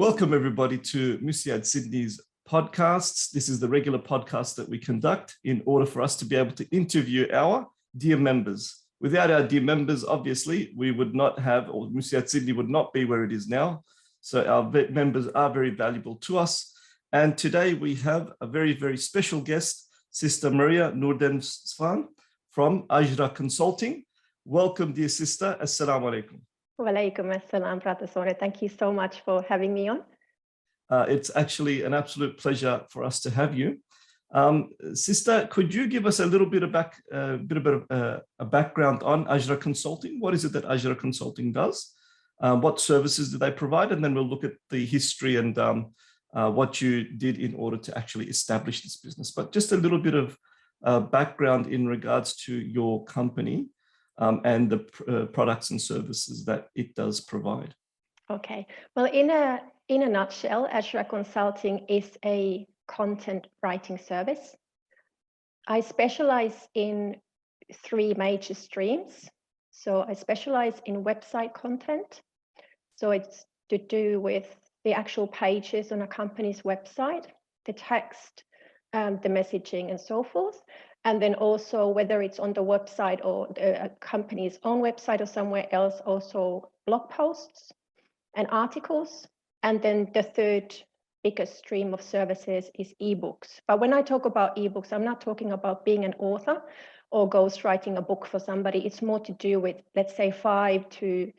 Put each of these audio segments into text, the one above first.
Welcome everybody to MUSIAD Sydney's podcasts. This is the regular podcast that we conduct in order for us to be able to interview our dear members. Without our dear members, obviously, we would not have, or MUSIAD Sydney would not be where it is now. So our members are very valuable to us. And today we have a very, very special guest, Sister Maria Nordenswan from Azure Consulting. Welcome, dear sister. Assalamu alaikum. Walaikum assalam, Brother Sone. Thank you so much for having me on. It's actually an absolute pleasure for us to have you. Sister, could you give us a little bit of a background on Ajra Consulting? What is it that Ajra Consulting does? What services do they provide? And then we'll look at the history and what you did in order to actually establish this business. But just a little bit of background in regards to your company and the products and services that it does provide. Okay. Well, in a nutshell, Azure Consulting is a content writing service. I specialize in three major streams. So I specialize in website content. So it's to do with the actual pages on a company's website, the text, the messaging and so forth. And then also whether it's on the website or a company's own website or somewhere else, also blog posts and articles. And then the third biggest stream of services is ebooks. But when I talk about ebooks, I'm not talking about being an author or ghostwriting a book for somebody. It's more to do with, let's say, 5 to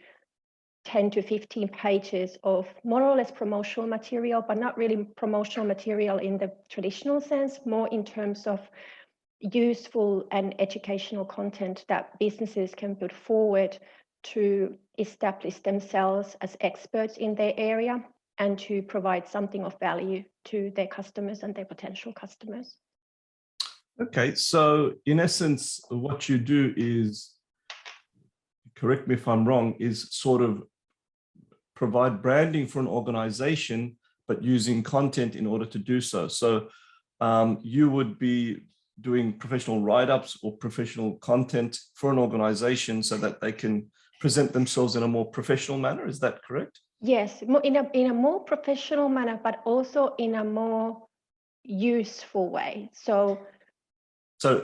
10 to 15 pages of more or less promotional material, but not really promotional material in the traditional sense, more in terms of useful and educational content that businesses can put forward to establish themselves as experts in their area and to provide something of value to their customers and their potential customers. Okay, so in essence, what you do is, correct me if I'm wrong, is sort of provide branding for an organization, but using content in order to do so. So you would be doing professional write-ups or professional content for an organization so that they can present themselves in a more professional manner. Is that correct? Yes, in a more professional manner, but also in a more useful way. So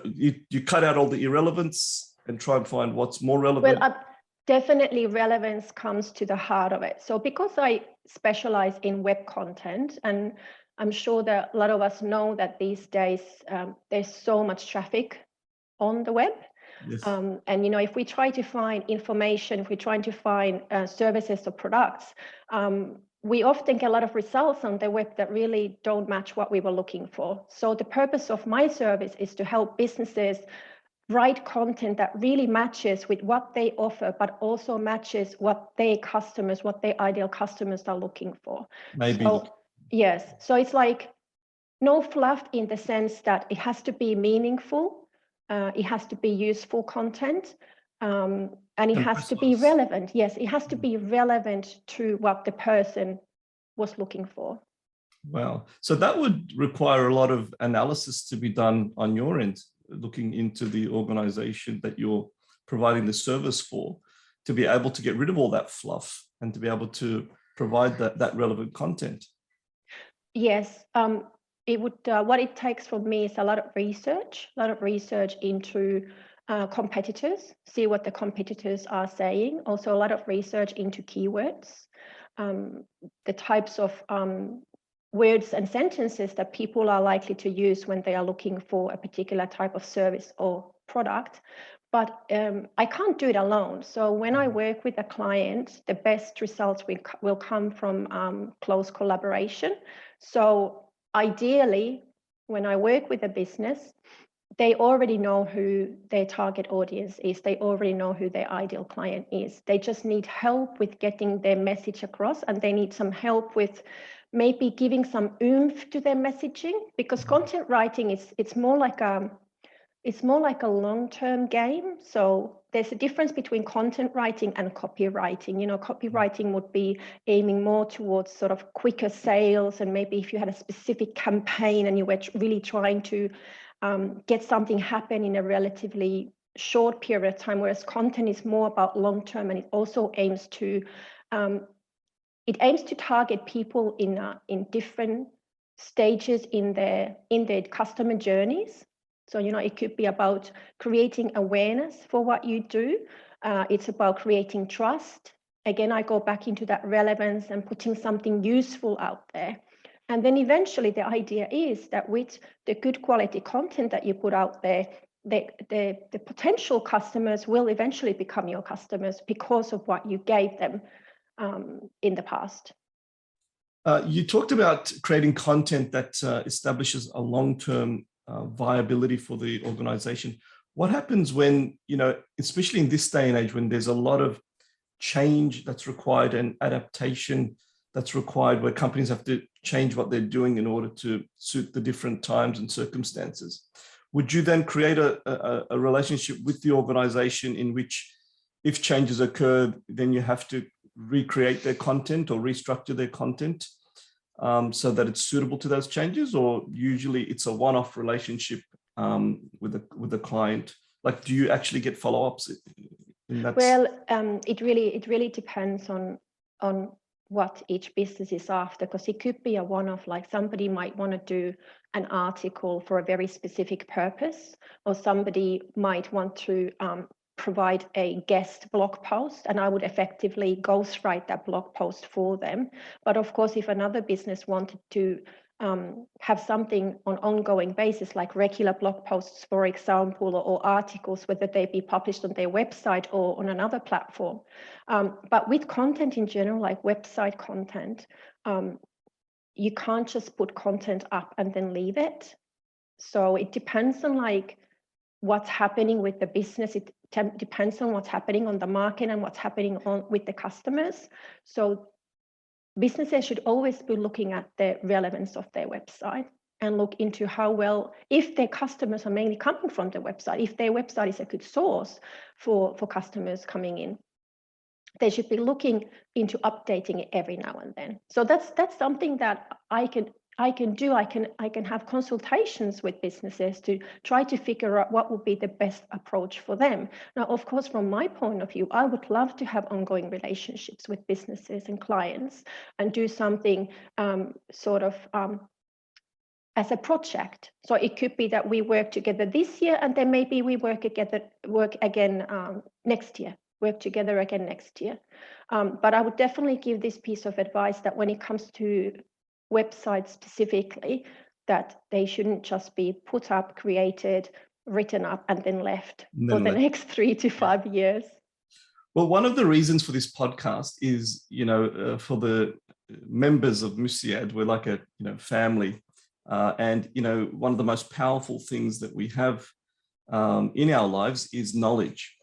you cut out all the irrelevance and try and find what's more relevant. Well, definitely relevance comes to the heart of it. So because I specialize in web content, and I'm sure that a lot of us know that these days there's so much traffic on the web. Yes. And, you know, if we try to find information, if we're trying to find services or products, we often get a lot of results on the web that really don't match what we were looking for. So the purpose of my service is to help businesses write content that really matches with what they offer, but also matches what their customers, what their ideal customers are looking for. Maybe. So, yes. So it's like no fluff in the sense that it has to be meaningful. It has to be useful content, and it has to be relevant. Yes, it has to be relevant to what the person was looking for. Wow. So that would require a lot of analysis to be done on your end, looking into the organization that you're providing the service for, to be able to get rid of all that fluff and to be able to provide that relevant content. Yes. It would. What it takes from me is a lot of research into competitors, see what the competitors are saying. Also, a lot of research into keywords, the types of words and sentences that people are likely to use when they are looking for a particular type of service or product. But I can't do it alone. So when I work with a client, the best results will come from close collaboration. So ideally, when I work with a business, they already know who their target audience is. They already know who their ideal client is. They just need help with getting their message across, and they need some help with maybe giving some oomph to their messaging, because content writing it's more like a long-term game. So there's a difference between content writing and copywriting. You know, copywriting would be aiming more towards sort of quicker sales, and maybe if you had a specific campaign and you were really trying to get something happen in a relatively short period of time, whereas content is more about long-term, and it also aims to it aims to target people in different stages in their customer journeys. So, it could be about creating awareness for what you do. It's about creating trust. Again, I go back into that relevance and putting something useful out there. And then eventually the idea is that with the good quality content that you put out there, the potential customers will eventually become your customers because of what you gave them in the past. You talked about creating content that establishes a long-term viability for the organization. What happens when, especially in this day and age, when there's a lot of change that's required and adaptation that's required, where companies have to change what they're doing in order to suit the different times and circumstances? Would you then create a relationship with the organization in which, if changes occur, then you have to recreate their content or restructure their content so that it's suitable to those changes? Or usually it's a one-off relationship with the client? Like, do you actually get follow-ups in that? Well, it really depends on what each business is after, because it could be a one-off, like somebody might want to do an article for a very specific purpose, or somebody might want to provide a guest blog post, and I would effectively ghostwrite that blog post for them. But of course, if another business wanted to have something on ongoing basis, like regular blog posts, for example, or articles, whether they be published on their website or on another platform. But with content in general, like website content, you can't just put content up and then leave it. So it depends on like what's happening with the business. It depends on what's happening on the market and what's happening with the customers. So businesses should always be looking at the relevance of their website and look into how well, if their customers are mainly coming from the website, if their website is a good source for customers coming in, they should be looking into updating it every now and then. So that's something that I can do. I can have consultations with businesses to try to figure out what would be the best approach for them. Now, of course, from my point of view, I would love to have ongoing relationships with businesses and clients and do something as a project. So it could be that we work together this year, and then maybe we work again next year. Work together again next year. But I would definitely give this piece of advice that when it comes to websites specifically, that they shouldn't just be put up, created, written up, and then left for the next 3 to 5 years. Well, one of the reasons for this podcast is, for the members of MUSIAD, we're like a family, and one of the most powerful things that we have in our lives is knowledge.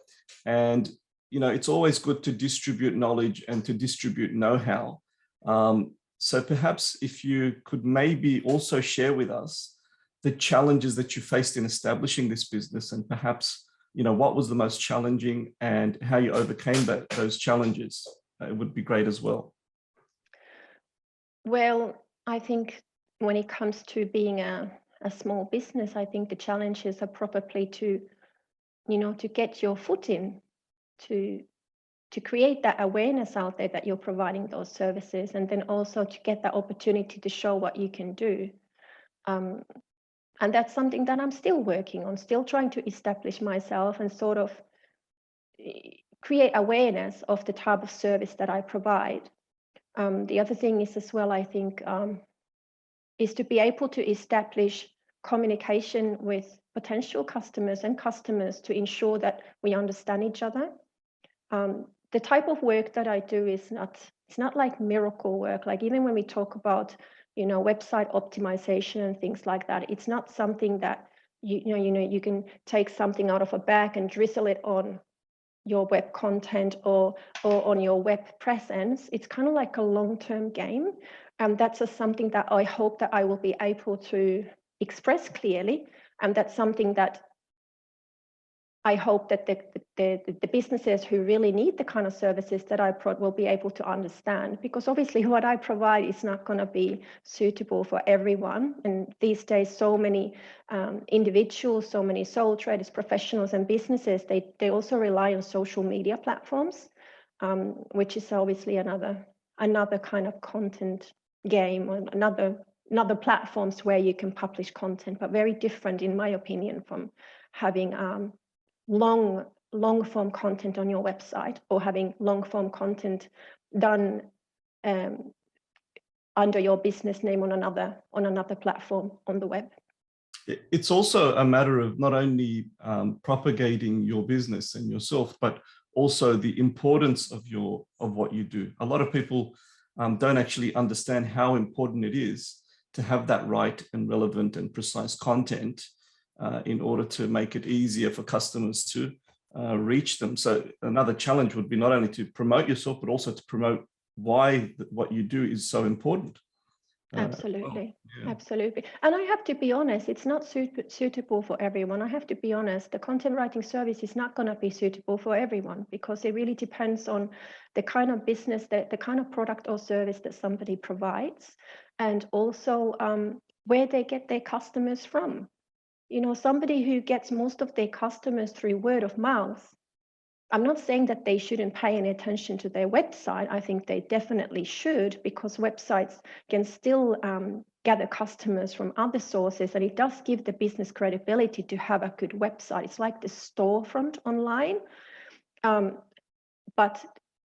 And it's always good to distribute knowledge and to distribute know-how. So perhaps if you could maybe also share with us the challenges that you faced in establishing this business, and perhaps, what was the most challenging and how you overcame those challenges, it would be great as well. Well, I think when it comes to being a small business, I think the challenges are probably to get your foot in, to create that awareness out there that you're providing those services, and then also to get that opportunity to show what you can do. And that's something that I'm still working on, still trying to establish myself and sort of create awareness of the type of service that I provide. The other thing is as well, I think, is to be able to establish communication with potential customers and customers to ensure that we understand each other. The type of work that I do is not like miracle work. Like even when we talk about, website optimization and things like that, it's not something that you can take something out of a bag and drizzle it on your web content or on your web presence. It's kind of like a long-term game. And that's just something that I hope that I will be able to express clearly. And that's something that I hope that the businesses who really need the kind of services that I will be able to understand, because obviously what I provide is not going to be suitable for everyone. And these days, so many individuals, so many sole traders, professionals, and businesses, they also rely on social media platforms, which is obviously another another kind of content game, or another platforms where you can publish content, but very different, in my opinion, from having long form content on your website, or having long form content done under your business name on another platform on the web. It's also a matter of not only propagating your business and yourself, but also the importance of what you do. A lot of people don't actually understand how important it is to have that right and relevant and precise content in order to make it easier for customers to reach them. So another challenge would be not only to promote yourself, but also to promote why what you do is so important. Absolutely. Yeah. Absolutely. And I have to be honest, it's not suitable for everyone. I have to be honest, the content writing service is not going to be suitable for everyone, because it really depends on the kind of business, the kind of product or service that somebody provides, and also where they get their customers from. You know, somebody who gets most of their customers through word of mouth, I'm not saying that they shouldn't pay any attention to their website. I think they definitely should, because websites can still gather customers from other sources, and it does give the business credibility to have a good website. It's like the storefront online. But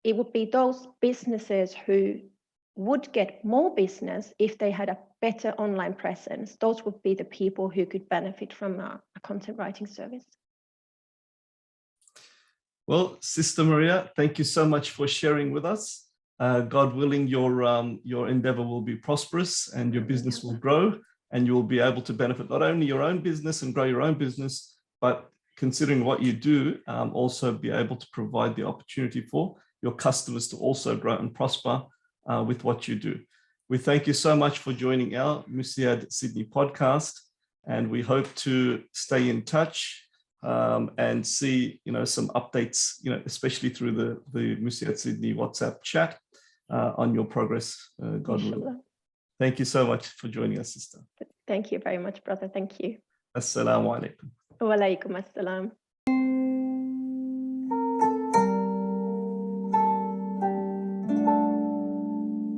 it would be those businesses who would get more business if they had a better online presence. Those would be the people who could benefit from a content writing service. Well, Sister Maria, thank you so much for sharing with us. God willing, your endeavor will be prosperous and your business will grow, and you will be able to benefit not only your own business and grow your own business, but considering what you do, also be able to provide the opportunity for your customers to also grow and prosper with what you do. We thank you so much for joining our MUSIAD Sydney podcast, and we hope to stay in touch and see, some updates, especially through the MUSIAD Sydney WhatsApp chat on your progress, God willing. Thank you so much for joining us, sister. Thank you very much, brother. Thank you. Assalamu alaikum. Wa alaikum assalam.